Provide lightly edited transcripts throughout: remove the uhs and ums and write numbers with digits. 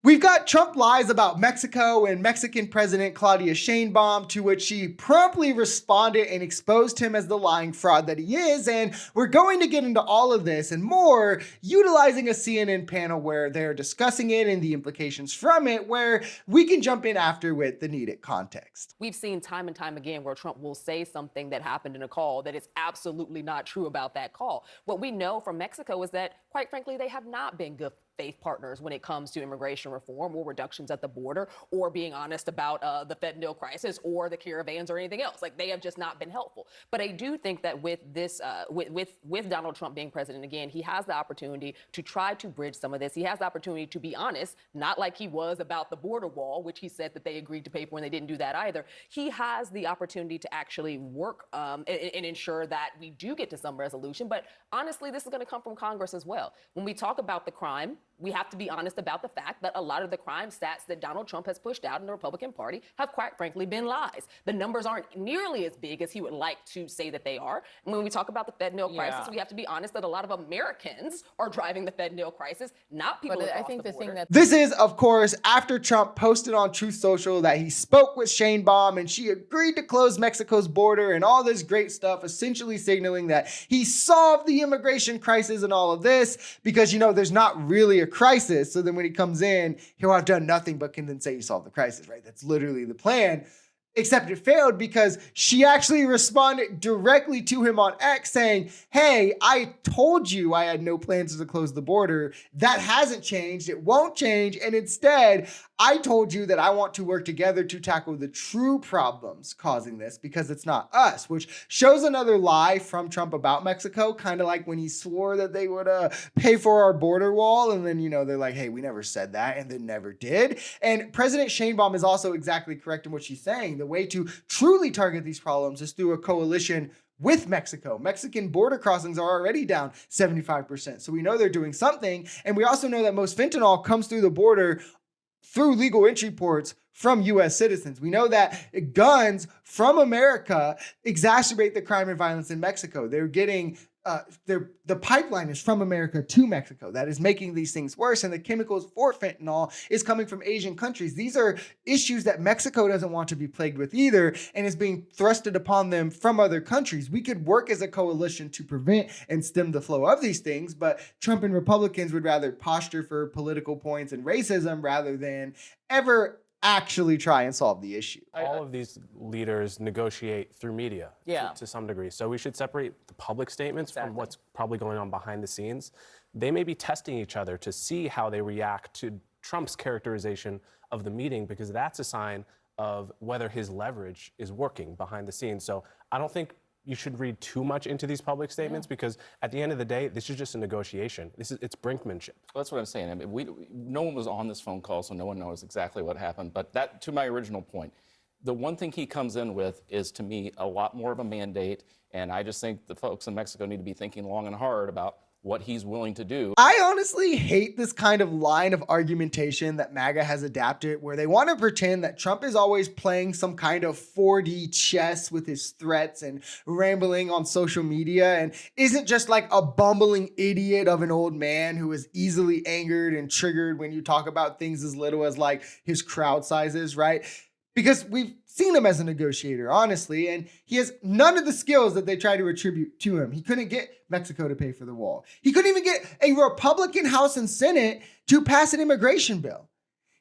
We've got Trump lies about Mexico and Mexican President Claudia Sheinbaum, to which she promptly responded and exposed him as the lying fraud that he is. And we're going to get into all of this and more, utilizing a CNN panel where they're discussing it and the implications from it, where we can jump in after with the needed context. We've seen time and time again where Trump will say something that happened in a call that is absolutely not true about that call. What we know from Mexico is that, quite frankly, they have not been good faith partners when it comes to immigration reform or reductions at the border or being honest about the fentanyl crisis or the caravans or anything else. Like, they have just not been helpful. But I do think that with this, with Donald Trump being president again, he has the opportunity to try to bridge some of this. He has the opportunity to be honest, not like he was about the border wall, which he said that they agreed to pay for and they didn't do that either. He has the opportunity to actually work and ensure that we do get to some resolution. But honestly, this is going to come from Congress as well. When we talk about the crime, we have to be honest about the fact that a lot of the crime stats that Donald Trump has pushed out in the Republican Party have, quite frankly, been lies. The numbers aren't nearly as big as he would like to say that they are. And when we talk about the fentanyl crisis, we have to be honest that a lot of Americans are driving the fentanyl crisis, not people across I think the the thing border. that This is, of course, after Trump posted on Truth Social that he spoke with Sheinbaum and she agreed to close Mexico's border and all this great stuff, essentially signaling that he solved the immigration crisis and all of this because, you know, there's not really a crisis. So then when he comes in, he'll have done nothing but can then say he solved the crisis, right? That's literally the plan. Except it failed because she actually responded directly to him on X saying, hey, I told you I had no plans to close the border. That hasn't changed. It won't change. And instead, I told you that I want to work together to tackle the true problems causing this because it's not us, which shows another lie from Trump about Mexico, kind of like when he swore that they would pay for our border wall. And then, you know, they're like, hey, we never said that and then never did. And President Sheinbaum is also exactly correct in what she's saying. The way to truly target these problems is through a coalition with Mexico. Mexican border crossings are already down 75%. So we know they're doing something. And we also know that most fentanyl comes through the border through legal entry ports from U.S. citizens. We know that guns from America exacerbate the crime and violence in Mexico. They're getting the pipeline is from America to Mexico. That is making these things worse. And the chemicals for fentanyl is coming from Asian countries. These are issues that Mexico doesn't want to be plagued with either, and is being thrusted upon them from other countries. We could work as a coalition to prevent and stem the flow of these things, but Trump and Republicans would rather posture for political points and racism rather than ever actually try and solve the issue. All of these leaders negotiate through media to some degree. So we should separate the public statements from what's probably going on behind the scenes. They may be testing each other to see how they react to Trump's characterization of the meeting, because that's a sign of whether his leverage is working behind the scenes. So I don't think you should read too much into these public statements because at the end of the day, this is just a negotiation. It's brinkmanship. Well, that's what I'm saying. I mean, no one was on this phone call, so no one knows exactly what happened. But that, to my original point, the one thing he comes in with is, to me, a lot more of a mandate. And I just think the folks in Mexico need to be thinking long and hard about what he's willing to do. I honestly hate this kind of line of argumentation that MAGA has adapted, where they want to pretend that Trump is always playing some kind of 4D chess with his threats and rambling on social media, and isn't just like a bumbling idiot of an old man who is easily angered and triggered when you talk about things as little as like his crowd sizes, right? Because we've seen him as a negotiator, honestly, and he has none of the skills that they try to attribute to him. He couldn't get Mexico to pay for the wall. He couldn't even get a Republican House and Senate to pass an immigration bill.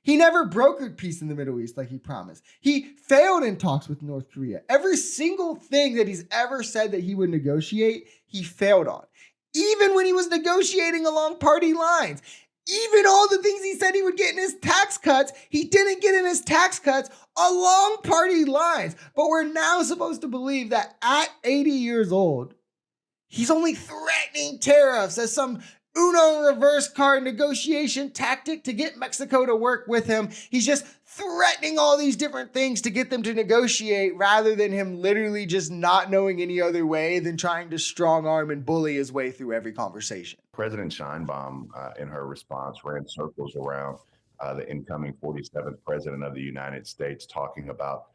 He never brokered peace in the Middle East like he promised. He failed in talks with North Korea. Every single thing that he's ever said that he would negotiate, he failed on. Even when he was negotiating along party lines. Even all the things he said he would get in his tax cuts, he didn't get in his tax cuts along party lines. But we're now supposed to believe that at 80 years old, he's only threatening tariffs as some Uno reverse card negotiation tactic to get Mexico to work with him. He's just threatening all these different things to get them to negotiate, rather than him literally just not knowing any other way than trying to strong arm and bully his way through every conversation. President Sheinbaum, in her response, ran circles around the incoming 47th president of the United States, talking about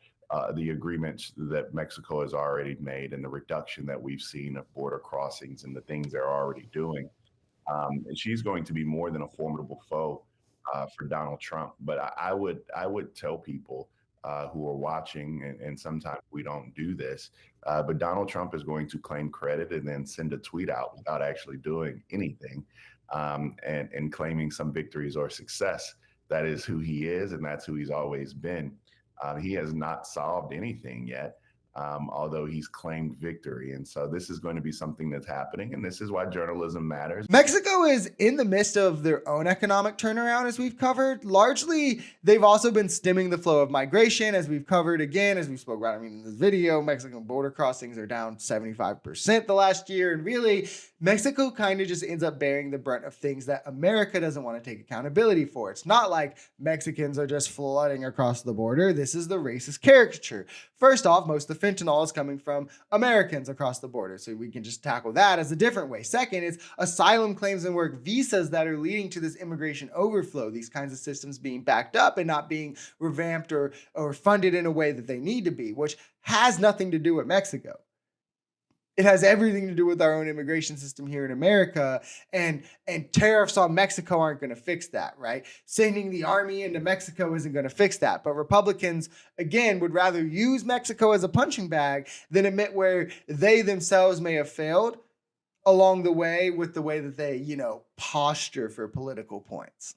the agreements that Mexico has already made and the reduction that we've seen of border crossings and the things they're already doing. And she's going to be more than a formidable foe for Donald Trump. But I would tell people who are watching, and sometimes we don't do this, but Donald Trump is going to claim credit and then send a tweet out without actually doing anything, and claiming some victories or success. That is who he is, and that's who he's always been. He has not solved anything yet. Although he's claimed victory. And so this is going to be something that's happening, and this is why journalism matters. Mexico is in the midst of their own economic turnaround, as we've covered. Largely, they've also been stemming the flow of migration, as we've covered again, as we spoke about in this video. Mexican border crossings are down 75% the last year, and really, Mexico kind of just ends up bearing the brunt of things that America doesn't want to take accountability for. It's not like Mexicans are just flooding across the border. This is the racist caricature. First off, most of the fentanyl is coming from Americans across the border, so we can just tackle that as a different way. Second, it's asylum claims and work visas that are leading to this immigration overflow, these kinds of systems being backed up and not being revamped or funded in a way that they need to be, which has nothing to do with Mexico. It has everything to do with our own immigration system here in America, and tariffs on Mexico aren't going to fix that, right? Sending the army into Mexico isn't going to fix that. But Republicans, again, would rather use Mexico as a punching bag than admit where they themselves may have failed along the way with the way that they, posture for political points.